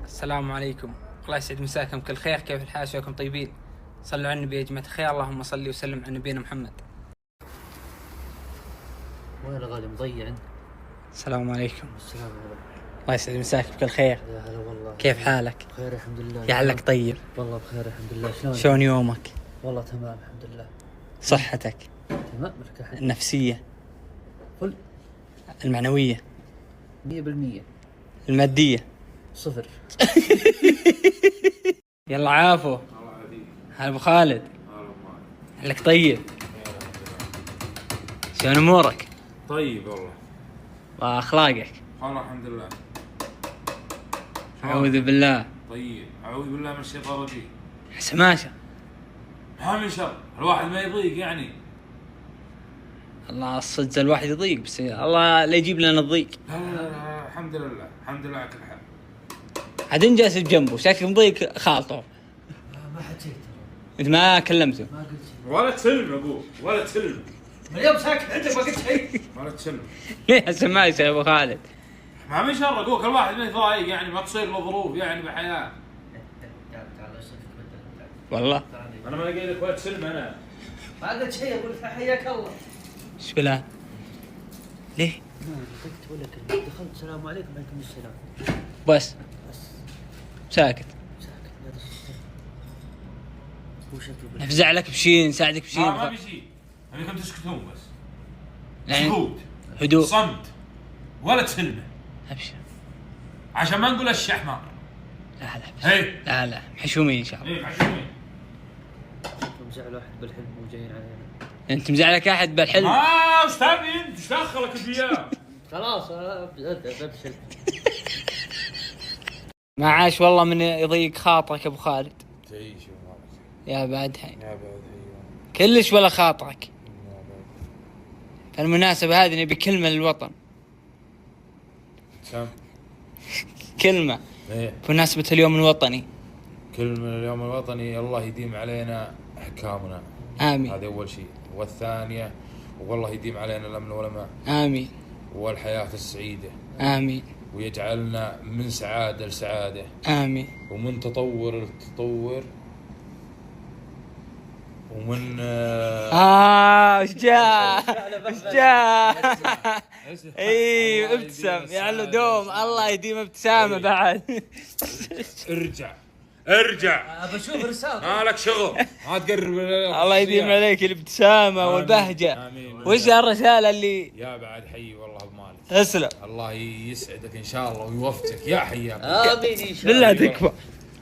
السلام عليكم. الله يسعد مساكم كل خير. كيف الحال؟ شلونكم طيبين؟ صلوا على النبي يا جماعة الخير. اللهم صل وسلم على نبينا محمد. وين الغالي مضيع انت؟ السلام عليكم. السلام عليكم. الله يسعد مساكم كل خير. يا هلا والله. كيف حالك؟ بخير الحمد لله. يعلك طيب. والله بخير الحمد لله. شلونك؟ شلون يومك؟ والله تمام الحمد لله. صحتك؟ تمام مرتاح. النفسية؟ فل. المعنوية؟ 100%. المادية؟ 0. يلا عافو. هلا ابو خالد. علك طيب؟ شلون امورك؟ طيب والله. واخلاقك؟ والله الحمد لله. اعوذ بالله. طيب اعوذ بالله من الشيطان الرجيم. حسماشة. ما من شر، الواحد ما يضيق يعني. الله الصدق الواحد يضيق، بس الله لا يجيب لنا الضيق. لا الحمد لله الحمد لله على كل حال. عاد انت جالس بجنبه شكلك مضيق خالطه. ما حكيت. انت ما كلمته؟ ما قلت شيء. ولا تسلم يا ابوه ولا تسلم. اليوم ساكت انت ما قلت شيء. ولا تسلم. ليه حسماشة يا ابو خالد؟ ما من شر اقولك الواحد ما يضايق يعني، ما تصير له ظروف يعني بالحياه. تعال اشوفك بدل. والله انا ما قايل لك ولا تسلم انا. ما قلت شيء اقول حياك الله. ايش بلا؟ ليه؟ ما قلت ولا كلمه. دخلت السلام عليكم وعليكم السلام. بس بس ساكت. ساكت لا تخسر. هو شكله نفزع لك بشيء نساعدك بشيء. ما في شيء، ابيكم تسكتون بس. يعني سكوت. هدوء. صمت. ولا تسلمه. ابشر. عشان ما نقول الشحمار. لا لا هي. لا محشومين ان شاء الله. ايه عشومين. شكلهم زعل واحد بالحلم وجايين علينا. انت مزعلك احد بالحلم؟ ما وش تبي انت؟ ايش دخلك بياه؟ خلاص ابشر. ما عاش والله من يضيق خاطرك يا ابو خالد. تعيش يا بعدها يا بعد كلش ولا خاطرك. فالمناسبة هذه نبي كلمة للوطن. سام. كلمة ايه بمناسبة اليوم الوطني. كلمة اليوم الوطني، الله يديم علينا حكامنا. آمين. هذا أول شيء، والثانية والله يديم علينا الأمن والأمان آمين. والحياة السعيدة، آمين. ويجعلنا من سعادة لسعادة، آمين. ومن تطور لتطور، ومن ايش جاء؟ ايش جاء؟ اي ابتسم يعلو دوم. الله يديم ابتسامه بعد. ارجع بشوف رسالة. ما لك شغل، ما تقرب. الله يديم عليك الابتسامه والبهجه. آمين. وش الرساله اللي يا بعد حي والله بمالك. اسلم؟ الله يسعدك ان شاء الله ويوفقك يا حياك. امين ان شاء بالله الله. تكفى.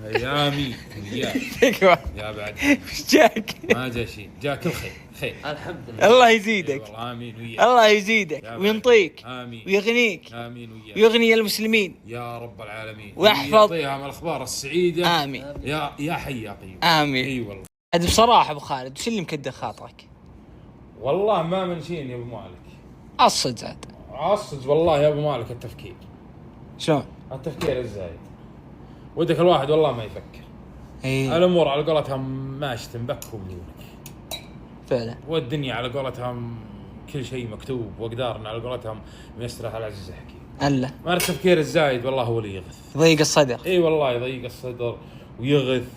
يا امين يا تكفى. يا بعد ايش جاك؟ ما جاء شيء، جاك الخير خير. الحمد لله. الله إي يزيدك. والله امين وياك. الله يزيدك يا وينطيك آمين. ويغنيك امين وياك ويغني المسلمين. يا رب العالمين. ويحفظ. يعطيها من الاخبار السعيده. امين. يا حي يا قيوم. امين. اي والله. عاد بصراحه ابو خالد وش اللي مكدر خاطرك؟ والله ما منشين يا ابو مالك. الصدق زاد. عصج والله يا ابو مالك التفكير. شلون؟ التفكير الزايد. ودك الواحد والله ما يفكر. اي الامور على قولتهم ماشي تنبك ومليونك. فعلا. والدنيا على قولتهم كل شيء مكتوب، واقدارنا على قولتهم ميسرها على العزيز الحكيم. الا ما التفكير الزايد والله هو اللي يغث. ضيق الصدر. اي والله يضيق الصدر ويغث،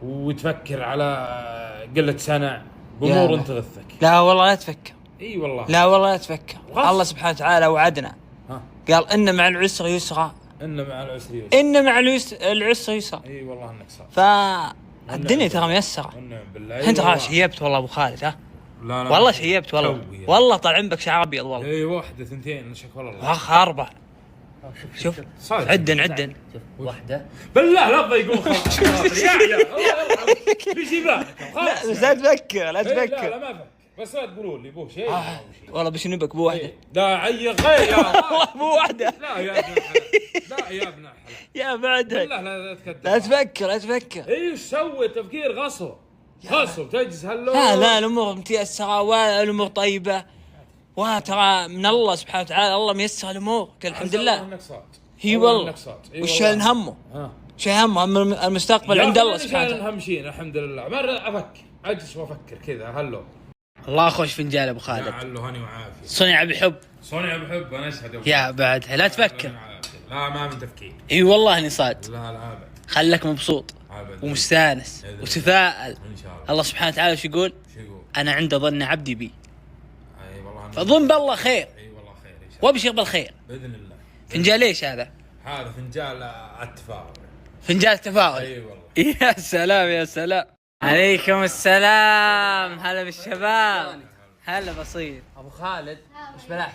وتفكر على قلة سنع بامور انت تغثك. لا والله لا تفكر. اي والله. لا والله لا تفكر. غص. الله سبحانه وتعالى وعدنا. ها. قال ان مع العسر يسرا. ان مع العسر يسر. ان مع العسر يسرا. اي والله انك صح. فالدنيا ترى ميسره. ونعم بالله. انت ترى شيبت والله ابو خالد. ها لا لا والله شيبت والله. توي. والله طالعين بك شعر ابيض والله. اي واحده ثنتين نشك والله. اخ اربع. شوف صادق. عدن. شوف واحدة. بالله لا تضيقون خاطري يا عيال. الله يرحمك. في شي بالك لا بس لا تفكر لا لا تفكر. لا ما فك، بس لا تقولون لي بوه شيء. والله بشنبك بو واحده. لا عيق غير يا والله بو واحده. لا يا ابن الحلال. لا يا ابن الحلال. يا بعدها. لا لا تكذب. لا تفكر لا تفكر. ايش سوي تفكير غصب غصب تجلس هلو. لا الامور متيسره والامور طيبه، وترى من الله سبحانه وتعالى. الله ميسر الامور الحمد لله. انك صاد. هي والله. وش شايل همه؟ شايل همه المستقبل عند الله سبحانه وتعالى. اهم شيء الحمد لله. ما افكر اجلس وافكر كذا هلو. الله خوش فنجان ابو خالد. لعله هني وعافيه. صنع بحب. صنع بحب انا اشهد. يا بعدها لا تفكر. وعافية. لا ما من تفكير. اي والله اني صادق. لا لا ابد. خلك مبسوط ابد. ومستانس إذن. وتفائل. ان شاء الله. الله سبحانه وتعالى شو يقول؟ شو يقول؟ انا عند ظن عبدي بي، اي والله. فظن بالله خير اي والله خير ان شاء الله. وابشر بالخير. باذن الله. فنجان ليش هذا؟ هذا فنجان التفاؤل. فنجان تفاؤل. اي والله. يا سلام يا سلام. عليكم السلام. هلا بالشباب. هلا بصير. ابو خالد ايش بلاك؟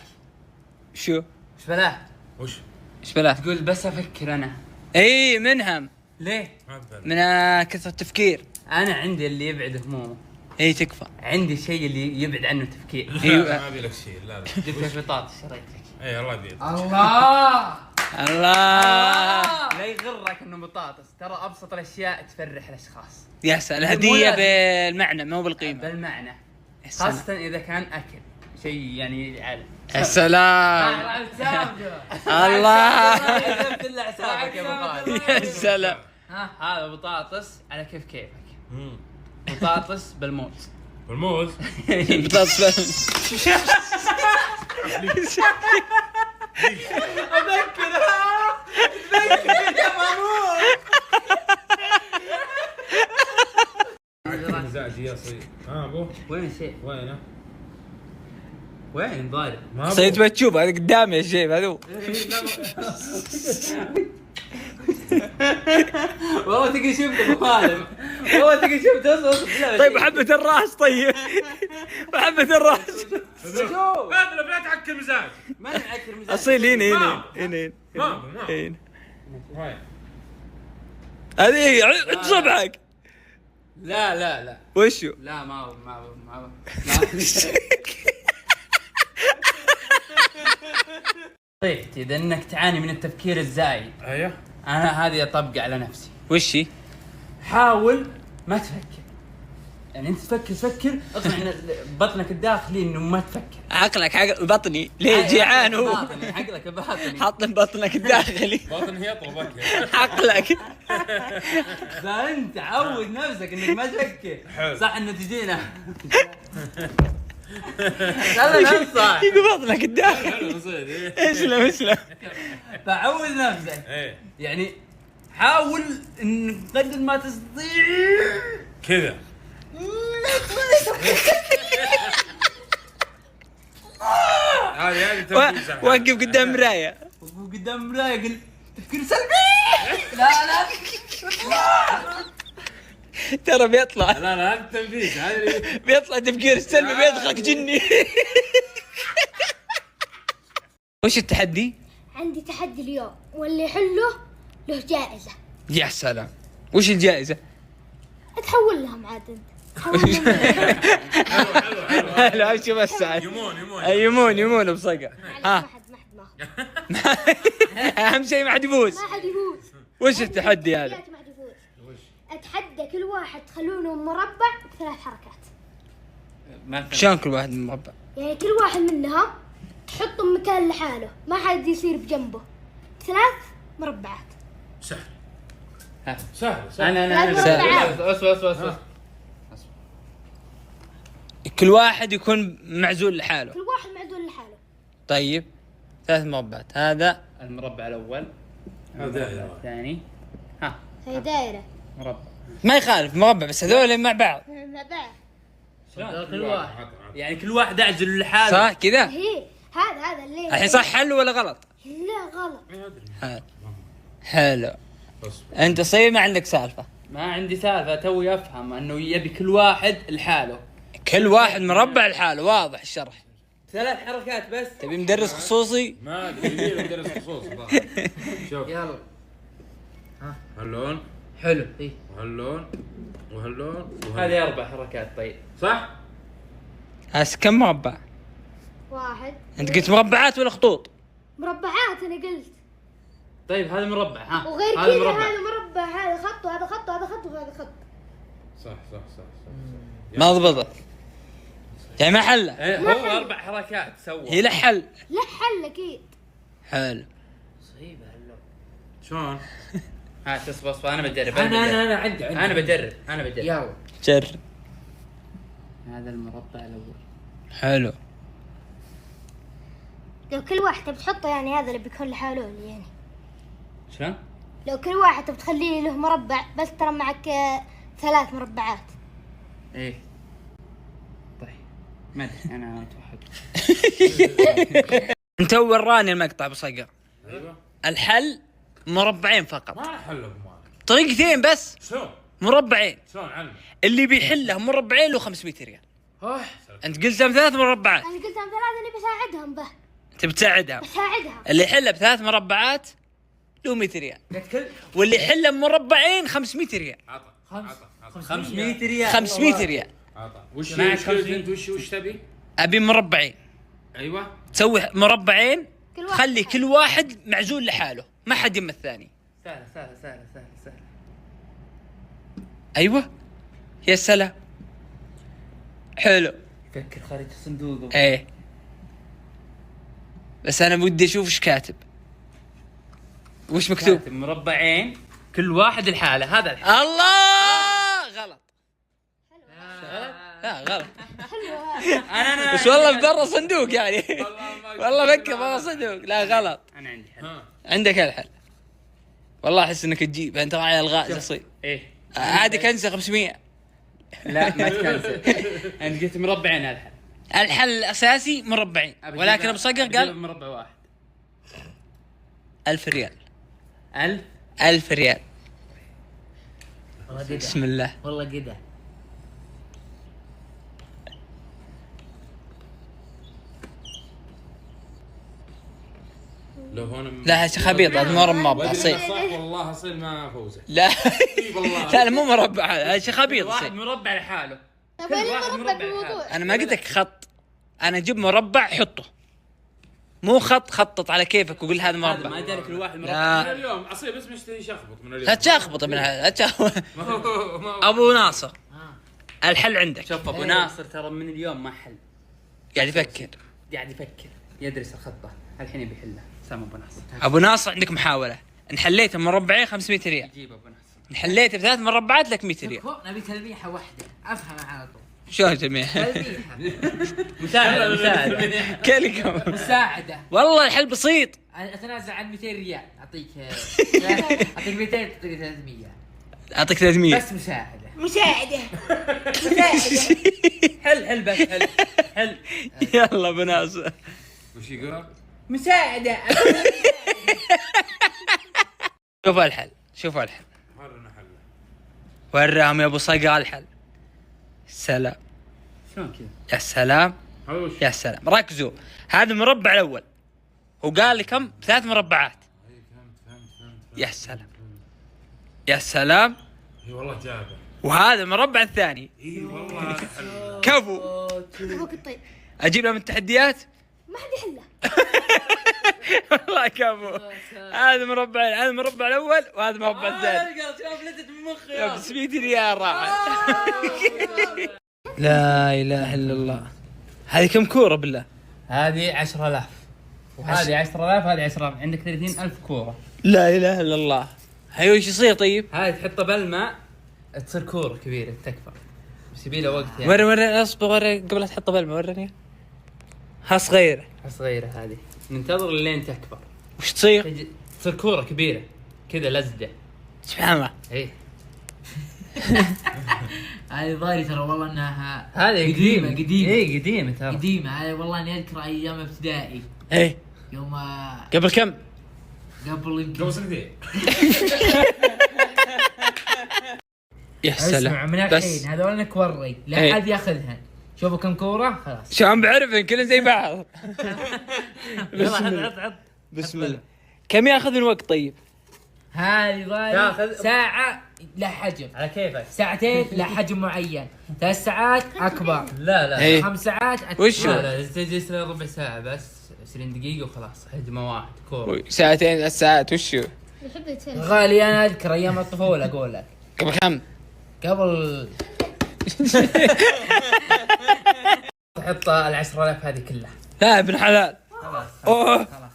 شو؟ ايش بلاك؟ وش؟ ايش بلا؟ تقول بس افكر انا. اي منهم. ليه؟ ما ببالي. من كثرة التفكير. انا عندي اللي يبعد همومه، اي تكفى. عندي الشيء اللي يبعد عنه تفكير. أيوة. ما ابي لك شيء. لا لا. جبت لك بطاطس شريت لك. اي الله يبيض. الله الله. لا يغرك انه بطاطس، ترى ابسط الاشياء تفرح الاشخاص. يا سلام. الهدية بالمعنى مو بالقيمة. بالمعنى، يا سلام. خاصة اذا كان اكل شيء يعني عالم. يا سلام. الله. عزمت الا حسابك يا ابو خالد. يا سلام. ها هذا بطاطس على كيفك. مم. بطاطس بالموز. والموز. بطاطس مزاجي يا صيد. ابو وين الشيء؟ وينه؟ وين ضارب؟ ما أبو. صيد بتشوف هذا قدامي يا شيخ هذو. والله تقي شفته ابو خالد، والله تقي شفته. اصبر طيب حبة الراس. طيب وحبة الراس. شوف بدر لا تعكر مزاج. ما نعكر مزاج. اصيل هنا هنا ما. هنا ما هنا. وين؟ هذه عند صبعك. لا لا لا وشو؟ لا ما هو ما هو ما هو طيب اذا انك تعاني من التفكير الزايد، ايوه. انا هذه اطبق على نفسي. وشي؟ حاول ما تفكر، يعني انت تفكر اقنع بطنك الداخلي انه ما تفكر. عقلك عقل بطني ليه جيعان هو. عقلك باطني. حط بطنك الداخلي. باطن يطلبك. عقلك. فانت عود نفسك انك ما تفكر. حلو. صح انه تجينا لا ننصح. يقول بطنك الداخلي. حلو صيد. ايه. اسلم اسلم. فعود نفسك، ايه يعني حاول ان قدر ما تستطيع كذا. هذه تنفيذ الحال. وقف قدام مراية. وقدام مراية قل تفكير سلبي. لا ترى بيطلع لا لا هذا التنفيذ. هذه بيطلع تفكير السلبي بيدخلك جني. وش التحدي؟ عندي تحدي اليوم واللي يحله له جائزة. يا سلام. وش الجائزة؟ اتحول لهم عاد انت. تحول لهم. حلو حلو حلو. لا امشي بس سعد. يمون بصقع. ما ها. حد ماخذ. اهم شيء ما حد يفوز. ما حد يفوز. وش التحدي هذا؟ ما حد يفوز. اتحدى كل واحد تخلونه مربع بثلاث حركات. شلون كل واحد من مربع؟ يعني كل واحد منهم تحطه مكان لحاله، ما حد يصير بجنبه. ثلاث مربعات. سهل ها. سهل. انا سهل. اسوء كل واحد يكون معزول لحاله. كل واحد معدول لحاله. طيب 3 مربعات. هذا المربع الاول، هذا دائرة. الثاني، ها هي دايرة. مربع. ما يخالف مربع بس هذول مع بعض. مع بعض. شلون كل واحد يعني كل واحد اعزل لحاله. صح كذا؟ هي هذا اللي الحين صح حل ولا غلط؟ لا غلط. حلو. انت صير ما عندك سالفة. ما عندي سالفه، توي افهم انه يبي كل واحد لحاله. كل واحد مربع لحاله. واضح الشرح. 3 حركات بس. تبي مدرس خصوصي؟ ما ادري يبي مدرس خصوص. شوف يلا هاللون حلو. اي وهاللون وهاللون هذه 4 حركات. طيب صح؟ هسه كم مربع؟ واحد. انت قلت مربعات ولا خطوط؟ مربعات انا قلت. طيب هذا مربع. ها وغير هذا كذا مربع. هذا مربع، هذا خط وهذا خط وهذا خط وهذا خط. صح. ما ضبطت. يعني ما حل. إيه، هو 4 حركات سوى. هي له حل. لا حل اكيد. حلو. مصيبه هاللون. شلون؟ ها تصبر انا بجرب. انا عندي انا بجرب. يلا جرب. هذا المربع الاول. حلو. لو كل واحد بتحطه يعني هذا اللي بيكون لحاله يعني. شلون؟ لو كل واحد بتخليه له مربع بس ترى معك 3 مربعات. ايه طيب ما ادري انا اتوحد. انت وراني المقطع ابو صقر. ايوه الحل مربعين فقط، ما حلهم مالك. طريقتين بس، شلون؟ مربعين. شلون عنه؟ اللي بيحله مربعين له 500 ريال. ها انت قلت لهم 3 مربعات، انا قلت لهم 3 اني بساعدهم به. انت بتساعدها. بساعدها. اللي يحله ب3 مربعات له 100 ريال، كل واللي يحله بمربعين 500 ريال. عطى 500 ريال. 500 ريال. عطى. وش معك وش قلت انت؟ وش تبي؟ ابي مربعين، ايوه تسوي مربعين، كل واحد خلي لحاله. كل واحد معزول لحاله، ما حد يم الثاني. سهله سهله سهله سهله سهله. ايوه يا سلام، حلو. فكر خارج الصندوق. ايه بس انا ودي اشوف ايش كاتب، وش مكتوب. كاتب مربعين كل واحد الحالة. هذا الحالة. الله غلط. لا غلط. انا بس والله برا صندوق يعني. والله فكر برا صندوق. لا غلط. انا عندي حل. عندك الحل. والله احس انك تجيب انت على الغاء تصير. ايه عادي كنسه 500. لا ما تكنسل. انا قلت مربعين. هذا الحل. الحل الاساسي مربعين، ولكن ابو صقر قال مربع واحد. 1000 ريال. 1000 1000 ريال. والله قدع. بسم الله. والله قدع. لو هون لا يا شيخ خبيط هذا مو مربع وادري اصيل. إنه صح والله اصيل ما فوزه. لا والله. لا مو مربع هذا شيء خبيط واحد اصيل. مربع لحاله. طب كل وين واحد المربع مربع بالموضوع؟ انا ما قلت لك خط، انا جيب مربع حطه، مو خط خطط على كيفك وقول هذا ما مربع. جالك الواحد مربع. لا. من اليوم اصيل بس مشتري يشخبط من اليوم. لا تشخبط من هذا، لا تشخبط. ما هو- ما هو- ابو ناصر الحل عندك. شوف ابو ناصر ترى من اليوم ما حل. قاعد يفكر. قاعد يفكر يدرس الخطة. الحين يبي يحلها. سام ابو ناصر. ابو ناصر عندك محاوله، ان حليت مربعين 500 ريال، جيب ابو ناصر. ان حليت ب3 مربعات لك 100 ريال. نبي تلميحه واحده افهم على طول. شلون تلميح؟ تلميحه. مساعدة مساعدة. كلكم مساعده. والله الحل بسيط. اتنازل عن 200 ريال اعطيك 200 تعطيك 300 اعطيك 300 بس مساعده. مساعدة. حل بس حل. حل. يلا ابو ناصر. وش يقول؟ مساعده. شوفوا الحل، شوفوا الحل. ورنا حله. وراهم يا ابو صقر الحل. سلام. شلون كذا؟ يا سلام هذا وش؟ يا سلام، ركزوا. هذا المربع الاول وقال لي كم؟ 3 مربعات. فهمت. يا سلام يا سلام. اي والله جابه. وهذا المربع الثاني اي والله هذا حل. كفو. هو الطيب اجيب لهم التحديات. ما حد يحله. والله كفو. هذا مربع، هذا المربع الاول وهذا المربع الثاني. شوف لتت من مخي. ب 700 ريال راحت. لا اله الا الله. هذه كم كوره بالله؟ هذه 10000 وهذه 10000. هذه 10000. عندك 30000 كورة. لا اله الا الله. هاي وش يصير طيب؟ هذه تحطها بالماء تصير كورة كبيرة تكبر. بس يبي له وقت يعني. وري اصبر، وري قبل لا تحطها بالماء وريني. ها صغيره. صغيرة هذه. ننتظر لين تكبر. وش تصير؟ تصير كورة كبيرة كذا لزجة. سبحان الله. ايه هذه ظاهري ترى والله انها هذه قديمه. ايه قديمة ترى. قديمه. هذه والله اني اذكر ايام ابتدائي ايه يوم قبل كم؟ قبل يمكن قبل سنتين. يا اسمع سلام. من بس الحين هذول انك وري لا إيه. حد ياخذها. شوفوا كم كوره خلاص. شو عم بعرف ان كلهم زي بعض. يلا عط. بسم الله. كم ياخذ الوقت طيب؟ هذه ظاهري تاخذ- ساعه لا حجم، على كيفك. ساعتين لا حجم معين، 3 ساعات اكبر، لا إيه. 5 ساعات أكبر. وشو؟ لا تجلس ربع ساعة بس 20 دقيقة وخلاص. حجمه واحد كورة. ساعتين 3 ساعات وشو؟ يحب يتسلى. غالي انا اذكر ايام الطفوله اقول لك قبل كم؟ قبل تحط 10000 هذه كلها. لا ابن حلال. خلاص أوه. خلاص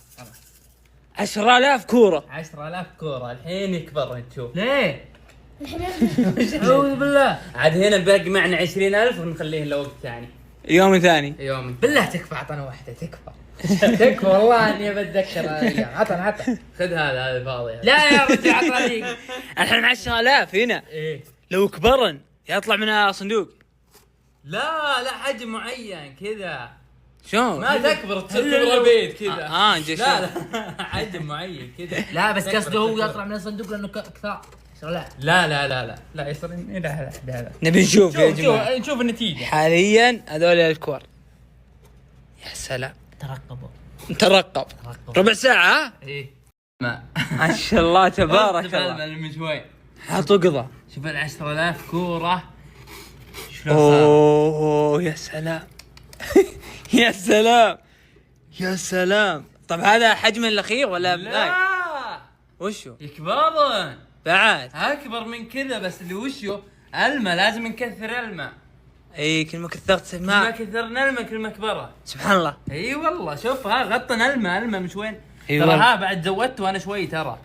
10,000 كورة. 10000 كورة الحين يكبر تشوف. ليه؟ اعوذ بالله. عاد هنا باقي معنا 20000 ونخليه لوقت ثاني. يوم ثاني. يوم بالله تكفى اعطانا واحده تكفى. تكفى والله اني بتذكر. عطنا خذ هذا فاضي. لا يا رجل عطني. الحين 10,000 هنا ايه لو كبرن يطلع منها صندوق. لا حجم معين كذا شلون؟ ما تكبر تصير كبر بيت كذا. جيش. لا حجم معين كذا. لا بس قصده هو يطلع من الصندوق لانه كثار. لا يصير لا. نبي نشوف يا جماعة. نشوف النتيجة حاليا هذول الكور. يا سلام. ترقب ربع ساعة ها؟ ايه ما ما شاء الله تبارك الله. من شوي حطوا قضى. شوف 10,000 كورة شلون صار. اوه يا سلام. يا سلام يا سلام. طب هذا حجم الاخير ولا باقي؟ لا وشو؟ يكبرون بعد اكبر من كذا بس اللي وشو الماء لازم نكثر الماء. اي كل ما كثرت كل ما الماء كثرنا الماء كل ما كبره. سبحان الله. اي والله شوف ها غطنا الماء مش وين. اي ترى والله. ها بعد زودته انا شوي ترى.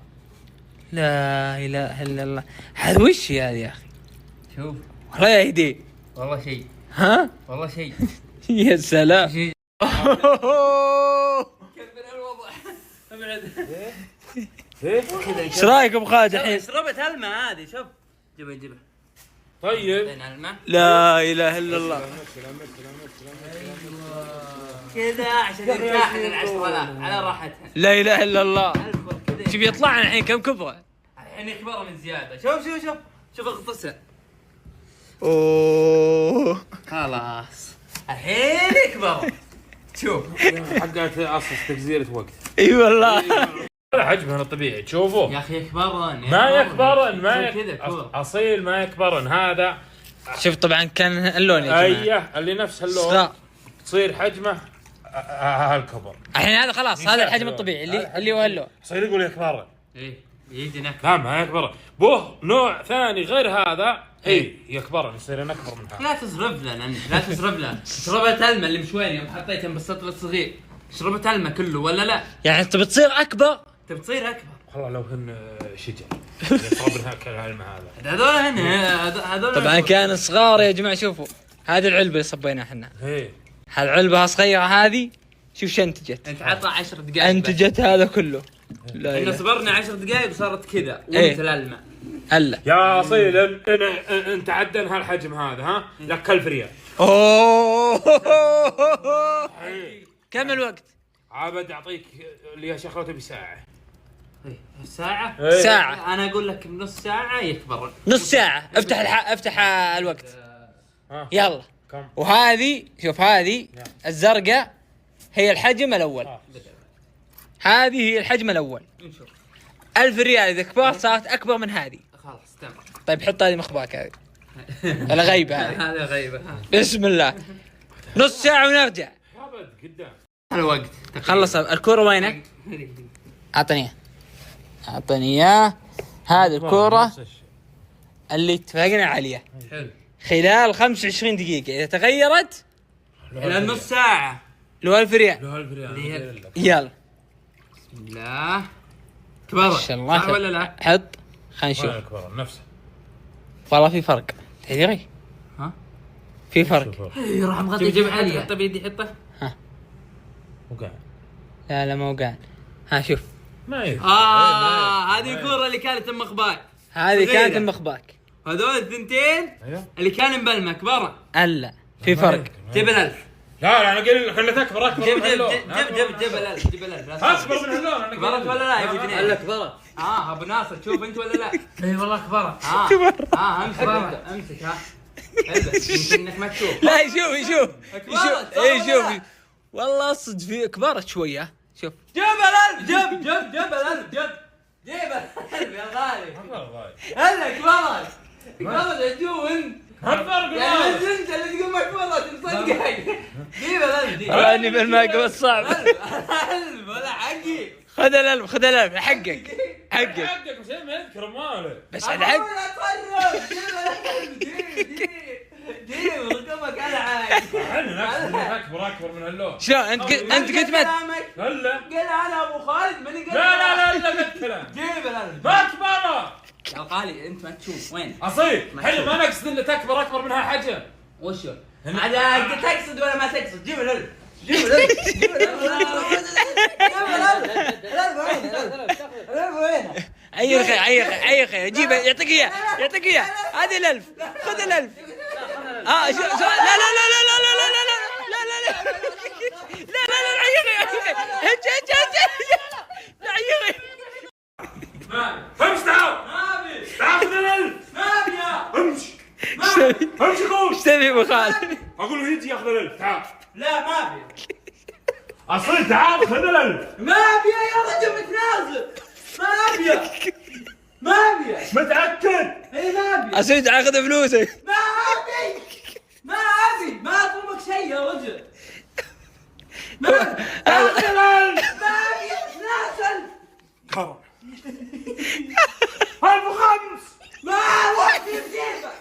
لا اله الا الله. هذا وش هذا يا اخي؟ شوف والله يا هدي. والله شيء ها؟ والله شيء. يا سلام. كبر الوضع. ابعد. ايش رايك ابو خالد الحين؟ شربت الماء هذه شوف. جبه طيب بين الماء لا اله الا الله. كذا عشان يرتاح من 10,000 على راحتها. لا اله الا الله. الفر كذا شوف يطلعنا الحين كم كبره. الحين يكبر من زياده. شوف اغطسه. اوه خلاص الحين يكبر. شوف حقت اسس تجزيره وقت. اي والله. هذا حجمه الطبيعي تشوفه. يا اخي يكبرن ما يكبرن كذا كور. اصيل ما يكبرن هذا. شوف طبعا كان اللون يا جماعه. ايه اللي نفس اللون صغار. تصير حجمه هالكبر. الحين هذا خلاص هذا الحجم الطبيعي اللي هو اللون. يصير يقول يكبرن. ايه يجي نكبر. لا ما يكبرن. بوه نوع ثاني غير هذا. اي يكبرن يصير اكبر من هذا. لا تصرف لنا انت لا تصرف لنا. شربت الماء اللي مشوين يوم حطيته بالسطل الصغير. شربت الماء كله ولا لا؟ يعني انت بتصير اكبر. تبي تصير اكبر. والله لو هن شجر يصابنها كالعلم هذا. هذول هنا هذول طبعا كان صغار يا جماعه. شوفوا هذه العلبه اللي صبيناها احنا. ايه هالعلبه صغيره هذه شوف شو انتجت. انت عطى 10 دقائق. انتجت هذا كله. لا احنا اله صبرنا 10 دقائق وصارت كذا إيه. ومثل الماء. الا. يا اصيل انت عدن هالحجم هذا ها لك 1000 ريال. اوه كم الوقت؟ عابد اعطيك اللي شغلته بساعه. ساعة؟ إيه. ساعة. انا اقول لك بنص ساعة يكبر. نص ساعة. افتح الوقت. ها. يلا. كم؟ وهذه شوف هذه الزرقاء هي الحجم الأول. هذه هي الحجم الأول. نشوف 1000 ريال إذا كبرت صارت أكبر من هذه. خلاص تمام. طيب حط هذه مخباك هذه. الغيبة هذه. هذا غيبة. بسم الله. نص ساعة ونرجع. عابد قدام. الوقت خلص الكورة وينك؟ أعطني إياه. هذه الكورة اللي اتفقنا عليها. حلو. خلال 25 دقيقة إذا تغيرت الى نص ساعة. له 1000 ريال. له 1000 ريال. يلا. بسم الله. كبرت. ما شاء الله. صح ولا لا؟ حط خلينا نشوف. اكبر نفسه. والله في فرق تدري؟ ها؟ في فرق. اي راح مغطي جيب عالية. حطه بيدي حطه. وقع. لا مو قاعد. ها شوف ما يفرق. هذه الكورة اللي كانت ام مخباك. هذه صغيرة. كانت مخباك. هذول الثنتين ايوه. اللي كان مبلمة كبرة. الا في فرق. جيب ال1000. لا انا اقول لك خليتك اكبر جيب من هاللون. ال1000 جيب ال1000. اكبر من هاللون انا كبرت ولا لا يا ابو جنيه؟ الا كبرت. ابو ناصر تشوف انت ولا لا؟ اي والله كبرت. امسك انت امسك ها. البس يمكن انك ما تشوف. لا شوف كبرت، اي صح شوف ولا لا؟ والله صدق في كبرت شويه. شوف جيب ال1000 جيب ال1000 جيب ال1000 يا غالي. هلا كبرت عجوز انت. هالفرق يعني انت اللي تقول ما كبرت مصدقك. جيب ال1000 دي. راني بالماء قبل صعب. 1000 ولا حقي. خذ ال1000 حقك. حقك بس ما يذكر ماله. بس على حق. جيب رقمك انا عايز. احنا نفس اكبر من هاللون. شلون انت قلت ما هلا قال انا ابو خالد ماني قال. لا الكلام. جيب ال1000. ما كبرت. يا غالي انت ما تشوف وين. اصيل حلو ما نقصد ان تكبر اكبر منها حجم. وشو؟ هذا انت تقصد ولا ما تقصد؟ جيب ال1000. جيب الألف جيب الألف الألف وين؟ عير خير جيبه يعطيك اياه هذه الألف خذ الألف لا لا لا لا لا لا لا لا لا لا لا لا عير لا عير امشي تعال خذ الألف امشي قول ايش تبي ابو خالد؟ اقول له يجي ياخذ الألف تعال لا ما ابي اصلي تعال خذ الألف ما ابي يا رجل متنازل ما ابي متأكد اي ما ابي اسود اخذ فلوسك ما ابي ما اطلبك شيء يا رجل ما ابي اتنازل كرم 1005 ما وقت بجيبك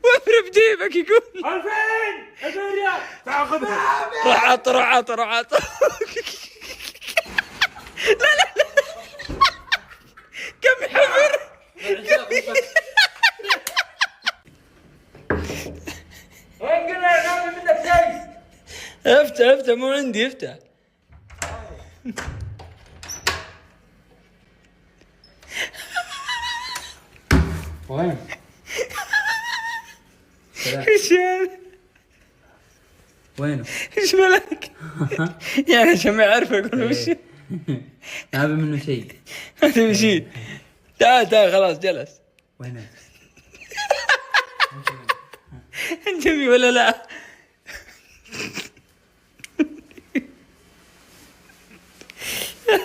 وفر بجيبك يقول 2000 ريال تعال خذها روح عط لا كم حفر وين قلنا ما ابي منك شيء افتح مو عندي افتح وين؟ ايش هذا؟ وينه؟ ايش مالك؟ يعني عشان ما يعرف يقول وش ما ابي منه شيء. ما تبي شيء تعال خلاص جلس وينه؟ تبي ولا لا؟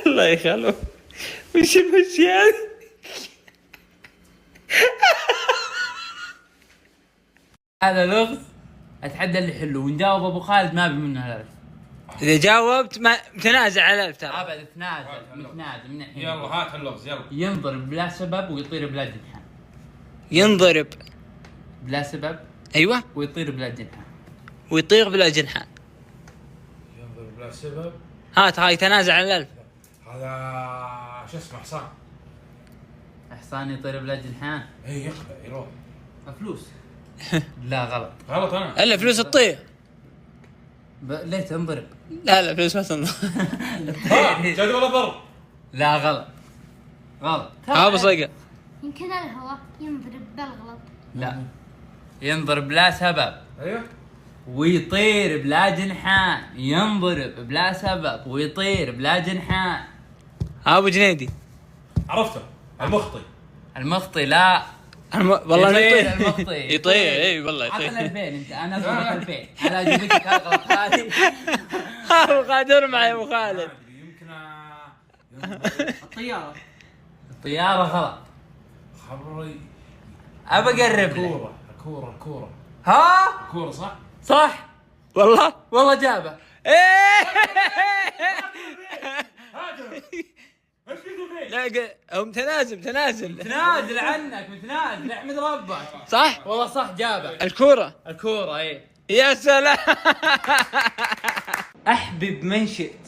الله يخلوه وش المشي هذا؟ هذا لغز اتحدى اللي يحله وان جاوب ابو خالد ما ابي منه الألف. اذا جاوبت ما تنازع على الألف ترى ابد متنازل من الحين. يلا هات اللغز يلا ينضرب بلا سبب ويطير بلا جناح. ينضرب بلا سبب ايوه ويطير بلا جناح. ويطير بلا جنحان ينضرب بلا سبب هات هاي تنازع على الألف هذا شو اسمه حصان حصان يطير بلا جناحان. اي يقبع يروح فلوس. لا غلط الا فلوس تطير ليه تنضرب؟ لا فلوس ما تنضرب جدول ضرب لا غلط ابو صيقه يمكن الهواء ينضرب بالغلط. لا ينضرب بلا سبب ايوه ويطير بلا جنحان. ينضرب بلا سبب ويطير بلا جنحان. ابو جنيدي عرفته المخطي لا والله يطير المخطي يطير اي والله عطنا يطير 2000 انت انا اضربك 2000 انا اجيبك الغلط هذه. ابو خالد معي ابو خالد يمكن الطيارة غلط. خبري ابى اقرب لك. الكورة ها الكورة صح؟ صح والله جابه. لا هم تنازل متنازل عنك متنازل احمد ربك. صح والله صح جابه. الكورة اي يا سلام احبب من شئت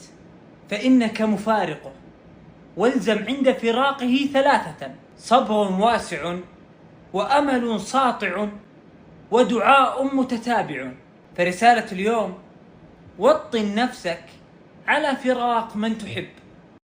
فانك مفارقه والزم عند فراقه 3 صبر واسع وامل ساطع ودعاء متتابع. فرسالة اليوم وطن نفسك على فراق من تحب